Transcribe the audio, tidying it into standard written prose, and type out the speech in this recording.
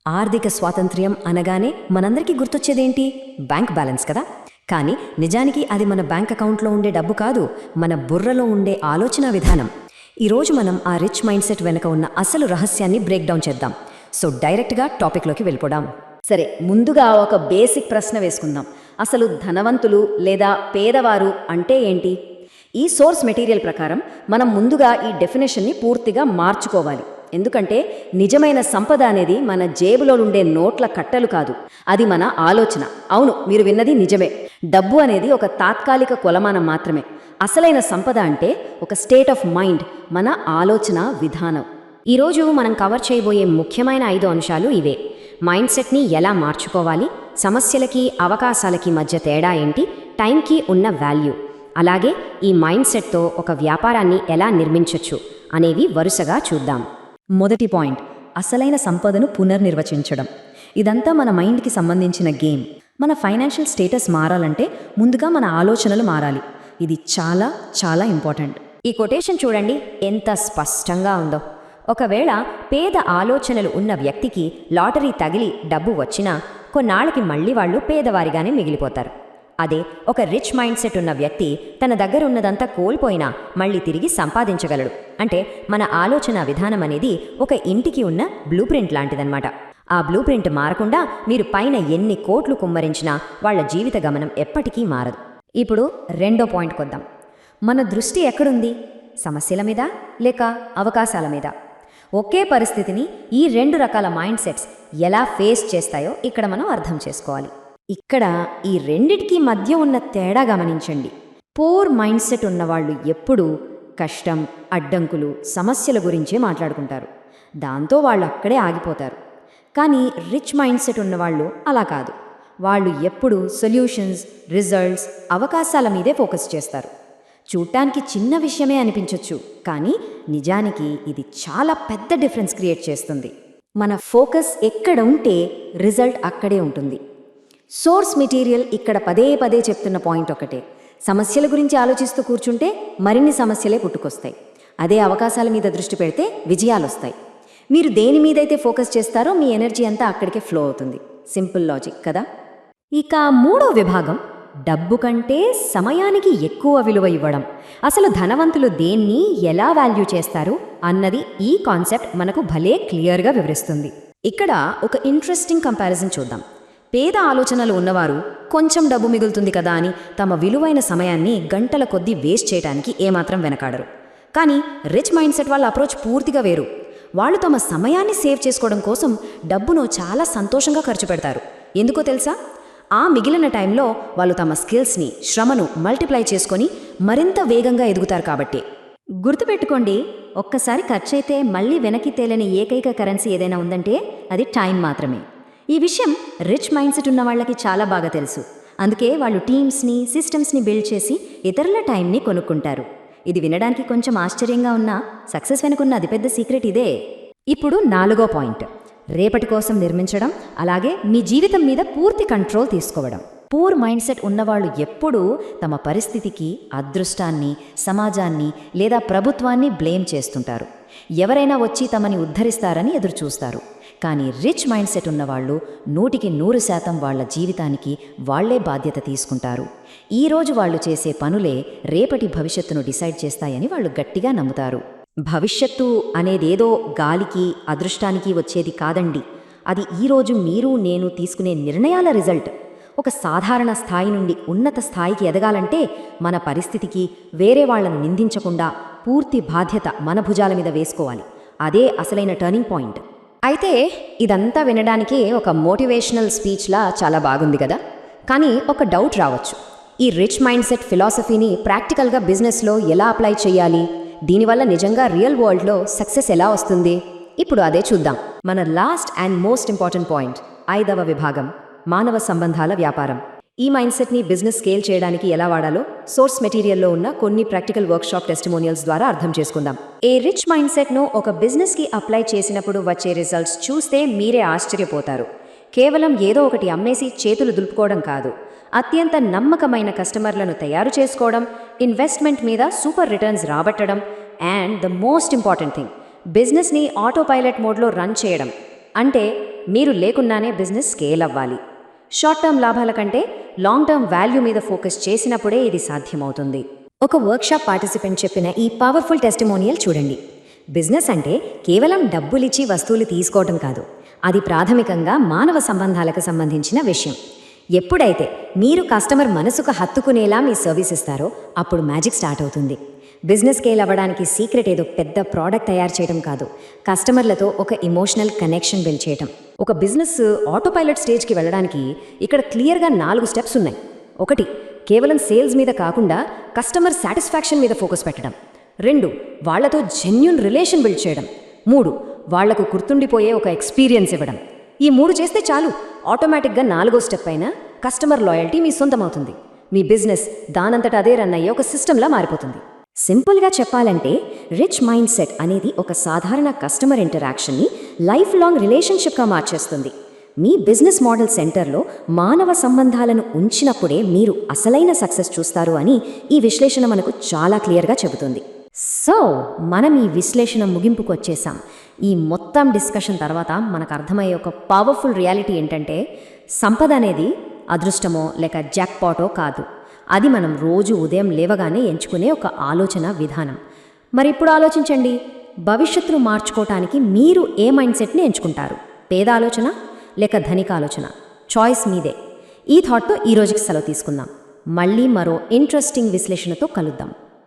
ఆర్థిక స్వాతంత్ర్యం అనగానే మనందరికీ గుర్తొచ్చేదేంటి? బ్యాంక్ బ్యాలెన్స్ కదా. కానీ నిజానికి అది మన బ్యాంక్ అకౌంట్లో ఉండే డబ్బు కాదు, మన బుర్రలో ఉండే ఆలోచన విధానం. ఈరోజు మనం ఆ రిచ్ మైండ్ సెట్ వెనుక ఉన్న అసలు రహస్యాన్ని బ్రేక్ డౌన్ చేద్దాం. సో డైరెక్ట్గా టాపిక్లోకి వెళ్ళిపోదాం. సరే, ముందుగా ఒక బేసిక్ ప్రశ్న వేసుకుందాం. అసలు ధనవంతులు లేదా పేదవారు అంటే ఏంటి? ఈ సోర్స్ మెటీరియల్ ప్రకారం మనం ముందుగా ఈ డెఫినేషన్ని పూర్తిగా మార్చుకోవాలి. ఎందుకంటే నిజమైన సంపద అనేది మన జేబులో ఉండే నోట్ల కట్టలు కాదు, అది మన ఆలోచన. అవును, మీరు విన్నది నిజమే. డబ్బు అనేది ఒక తాత్కాలిక కొలమానం మాత్రమే. అసలైన సంపద అంటే ఒక స్టేట్ ఆఫ్ మైండ్, మన ఆలోచన విధానం. ఈరోజు మనం కవర్ చేయబోయే ముఖ్యమైన 5 అంశాలు ఇవే. మైండ్ సెట్ని ఎలా మార్చుకోవాలి, సమస్యలకి అవకాశాలకి మధ్య తేడా ఏంటి, టైంకి ఉన్న వాల్యూ, అలాగే ఈ మైండ్ సెట్తో ఒక వ్యాపారాన్ని ఎలా నిర్మించవచ్చు అనేవి వరుసగా చూద్దాం. మొదటి పాయింట్, అసలైన సంపదను పునర్నిర్వచించడం. ఇదంతా మన మైండ్కి సంబంధించిన గేమ్. మన ఫైనాన్షియల్ స్టేటస్ మారాలంటే ముందుగా మన ఆలోచనలు మారాలి. ఇది చాలా చాలా ఇంపార్టెంట్. ఈ కొటేషన్ చూడండి, ఎంత స్పష్టంగా ఉందో. ఒకవేళ పేద ఆలోచనలు ఉన్న వ్యక్తికి లాటరీ తగిలి డబ్బు వచ్చినా కొన్నాళ్ళకి మళ్ళీ వాళ్ళు పేదవారిగానే మిగిలిపోతారు. అదే ఒక రిచ్ మైండ్ సెట్ ఉన్న వ్యక్తి తన దగ్గర ఉన్నదంతా కోల్పోయినా మళ్ళీ తిరిగి సంపాదించగలడు. అంటే మన ఆలోచన విధానం అనేది ఒక ఇంటికి ఉన్న బ్లూ ప్రింట్ లాంటిదన్నమాట. ఆ బ్లూ ప్రింట్ మారకుండా మీరు పైన ఎన్ని కోట్లు కుమ్మరించినా వాళ్ళ జీవిత గమనం ఎప్పటికీ మారదు. ఇప్పుడు రెండో పాయింట్కి వద్దాం. మన దృష్టి ఎక్కడుంది? సమస్యల మీద లేక అవకాశాల మీద? ఒకే పరిస్థితిని ఈ 2 రకాల మైండ్ సెట్స్ ఎలా ఫేస్ చేస్తాయో ఇక్కడ మనం అర్థం చేసుకోవాలి. ఇక్కడ ఈ రెండిటికి మధ్య ఉన్న తేడా గమనించండి. పూర్ మైండ్ సెట్ ఉన్నవాళ్ళు ఎప్పుడూ కష్టం, అడ్డంకులు, సమస్యల గురించే మాట్లాడుకుంటారు. దాంతో వాళ్ళు అక్కడే ఆగిపోతారు. కానీ రిచ్ మైండ్ సెట్ ఉన్నవాళ్ళు అలా కాదు. వాళ్ళు ఎప్పుడూ సొల్యూషన్స్, రిజల్ట్స్, అవకాశాల మీదే ఫోకస్ చేస్తారు. చూడటానికి చిన్న విషయమే అనిపించవచ్చు, కానీ నిజానికి ఇది చాలా పెద్ద డిఫరెన్స్ క్రియేట్ చేస్తుంది. మన ఫోకస్ ఎక్కడ ఉంటే రిజల్ట్ అక్కడే ఉంటుంది. సోర్స్ మెటీరియల్ ఇక్కడ పదే పదే చెప్తున్న పాయింట్ ఒకటే. సమస్యల గురించి ఆలోచిస్తూ కూర్చుంటే మరిన్ని సమస్యలే పుట్టుకొస్తాయి. అదే అవకాశాల మీద దృష్టి పెడితే విజయాలు వస్తాయి. మీరు దేని మీదైతే ఫోకస్ చేస్తారో మీ ఎనర్జీ అంతా అక్కడికే ఫ్లో అవుతుంది. సింపుల్ లాజిక్ కదా. ఇక మూడో విభాగం, డబ్బు కంటే సమయానికి ఎక్కువ విలువ ఇవ్వడం. అసలు ధనవంతులు దేన్ని ఎలా వాల్యూ చేస్తారు అన్నది ఈ కాన్సెప్ట్ మనకు భలే క్లియర్గా వివరిస్తుంది. ఇక్కడ ఒక ఇంట్రెస్టింగ్ కంపారిజన్ చూద్దాం. పేద ఆలోచనలు ఉన్నవారు కొంచెం డబ్బు మిగులుతుంది కదా అని తమ విలువైన సమయాన్ని గంటల కొద్దీ వేస్ట్ చేయడానికి ఏమాత్రం వెనకాడరు. కానీ రిచ్ మైండ్ సెట్ వాళ్ళ అప్రోచ్ పూర్తిగా వేరు. వాళ్ళు తమ సమయాన్ని సేవ్ చేసుకోవడం కోసం డబ్బును చాలా సంతోషంగా ఖర్చు పెడతారు. ఎందుకో తెలుసా? ఆ మిగిలిన టైంలో వాళ్ళు తమ స్కిల్స్ని, శ్రమను మల్టిప్లై చేసుకొని మరింత వేగంగా ఎదుగుతారు కాబట్టి. గుర్తుపెట్టుకోండి, ఒక్కసారి ఖర్చయితే మళ్ళీ వెనక్కి తేలని ఏకైక కరెన్సీ ఏదైనా ఉందంటే అది టైం మాత్రమే. ఈ విషయం రిచ్ మైండ్ సెట్ ఉన్న వాళ్ళకి చాలా బాగా తెలుసు. అందుకే వాళ్ళు టీమ్స్ని, సిస్టమ్స్ని బిల్డ్ చేసి ఇతరుల టైంని కొనుక్కుంటారు. ఇది వినడానికి కొంచెం ఆశ్చర్యంగా ఉన్నా సక్సెస్ వెనుకున్న అతిపెద్ద సీక్రెట్ ఇదే. ఇప్పుడు 4వ పాయింట్, రేపటి కోసం నిర్మించడం, అలాగే మీ జీవితం మీద పూర్తి కంట్రోల్ తీసుకోవడం. పూర్ మైండ్ సెట్ ఉన్నవాళ్ళు ఎప్పుడూ తమ పరిస్థితికి, అదృష్టాన్ని, సమాజాన్ని లేదా ప్రభుత్వాన్ని బ్లేమ్ చేస్తుంటారు. ఎవరైనా వచ్చి తమని ఉద్ధరిస్తారని ఎదురుచూస్తారు. కానీ రిచ్ మైండ్ సెట్ ఉన్నవాళ్ళు 100% వాళ్ళ జీవితానికి వాళ్లే బాధ్యత తీసుకుంటారు. ఈరోజు వాళ్ళు చేసే పనులే రేపటి భవిష్యత్తును డిసైడ్ చేస్తాయని వాళ్ళు గట్టిగా నమ్ముతారు. భవిష్యత్తు అనేదేదో గాలికి, అదృష్టానికి వచ్చేది కాదండి. అది ఈరోజు మీరు, నేను తీసుకునే నిర్ణయాల రిజల్ట్. ఒక సాధారణ స్థాయి నుండి ఉన్నత స్థాయికి ఎదగాలంటే మన పరిస్థితికి వేరే వాళ్లను నిందించకుండా పూర్తి బాధ్యత మన భుజాల మీద వేసుకోవాలి. అదే అసలైన టర్నింగ్ పాయింట్. అయితే ఇదంతా వినడానికి ఒక మోటివేషనల్ స్పీచ్లా చాలా బాగుంది కదా. కానీ ఒక డౌట్ రావచ్చు, ఈ రిచ్ మైండ్ సెట్ ఫిలాసఫీని ప్రాక్టికల్గా బిజినెస్లో ఎలా అప్లై చేయాలి? దీనివల్ల నిజంగా రియల్ వరల్డ్లో సక్సెస్ ఎలా వస్తుంది? ఇప్పుడు అదే చూద్దాం. మన last and most important point, 5వ విభాగం, మానవ సంబంధాల వ్యాపారం. ఈ మైండ్ సెట్ని బిజినెస్ స్కేల్ చేయడానికి ఎలా వాడాలో సోర్స్ మెటీరియల్లో ఉన్న కొన్ని ప్రాక్టికల్ వర్క్షాప్ టెస్టిమోనియల్స్ ద్వారా అర్థం చేసుకుందాం. ఏ రిచ్ మైండ్ సెట్ను ఒక బిజినెస్కి అప్లై చేసినప్పుడు వచ్చే రిజల్ట్స్ చూస్తే మీరే ఆశ్చర్యపోతారు. కేవలం ఏదో ఒకటి అమ్మేసి చేతులు దులుపుకోవడం కాదు, అత్యంత నమ్మకమైన కస్టమర్లను తయారు చేసుకోవడం, ఇన్వెస్ట్మెంట్ మీద సూపర్ రిటర్న్స్ రాబట్టడం, and the most important thing, బిజినెస్ని ఆటో పైలట్ మోడ్లో రన్ చేయడం. అంటే మీరు లేకుండానే బిజినెస్ స్కేల్ అవ్వాలి. షార్ట్ టర్మ్ లాభాల కంటే లాంగ్ టర్మ్ వాల్యూ మీద ఫోకస్ చేసినప్పుడే ఇది సాధ్యమవుతుంది. ఒక వర్క్షాప్ పార్టిసిపెంట్ చెప్పిన ఈ పవర్ఫుల్ టెస్టిమోనియల్ చూడండి. బిజినెస్ అంటే కేవలం డబ్బులిచ్చి వస్తువులు తీసుకోవటం కాదు, అది ప్రాథమికంగా మానవ సంబంధాలకు సంబంధించిన విషయం. ఎప్పుడైతే మీరు కస్టమర్ మనసుకు హత్తుకునేలా మీ సర్వీస్ ఇస్తారో అప్పుడు మ్యాజిక్ స్టార్ట్ అవుతుంది. బిజినెస్ స్కేల్ అవ్వడానికి సీక్రెట్ ఏదో పెద్ద ప్రోడక్ట్ తయారు చేయడం కాదు, కస్టమర్లతో ఒక ఎమోషనల్ కనెక్షన్ బిల్డ్ చేయటం. ఒక బిజినెస్ ఆటోపైలట్ స్టేజ్కి వెళ్ళడానికి ఇక్కడ క్లియర్గా 4 స్టెప్స్ ఉన్నాయి. 1, కేవలం సేల్స్ మీద కాకుండా కస్టమర్ సాటిస్ఫాక్షన్ మీద ఫోకస్ పెట్టడం. 2, వాళ్లతో జెన్యూన్ రిలేషన్ బిల్డ్ చేయడం. 3, వాళ్లకు గుర్తుండిపోయే ఒక ఎక్స్పీరియన్స్ ఇవ్వడం. ఈ 3 చేస్తే చాలు, ఆటోమేటిక్గా 4వ స్టెప్ అయిన కస్టమర్ లాయల్టీ మీ సొంతమవుతుంది. మీ బిజినెస్ దానంతట అదే రన్ అయ్యే ఒక సిస్టంలా మారిపోతుంది. సింపుల్గా చెప్పాలంటే రిచ్ మైండ్ సెట్ అనేది ఒక సాధారణ కస్టమర్ ఇంటరాక్షన్ని లైఫ్ లాంగ్ రిలేషన్షిప్గా మార్చేస్తుంది. మీ బిజినెస్ మోడల్ సెంటర్లో మానవ సంబంధాలను ఉంచినప్పుడే మీరు అసలైన సక్సెస్ చూస్తారు అని ఈ విశ్లేషణ మనకు చాలా క్లియర్గా చెబుతుంది. సో మనం ఈ విశ్లేషణ ముగింపుకు వచ్చేసాం. ఈ మొత్తం డిస్కషన్ తర్వాత మనకు అర్థమయ్యే ఒక పవర్ఫుల్ రియాలిటీ ఏంటంటే సంపద అనేది అదృష్టమో లేక జాక్పాటో కాదు, అది మనం రోజు ఉదయం లేవగానే ఎంచుకునే ఒక ఆలోచన విధానం. మరి ఇప్పుడు ఆలోచించండి, భవిష్యత్తును మార్చుకోవటానికి మీరు ఏ మైండ్ సెట్ని ఎంచుకుంటారు? పేద ఆలోచన లేక ధనిక ఆలోచన? చాయిస్ మీదే. ఈ థాట్తో ఈ రోజుకి సెలవు తీసుకుందాం. మళ్ళీ మరో ఇంట్రెస్టింగ్ విశ్లేషణతో కలుద్దాం.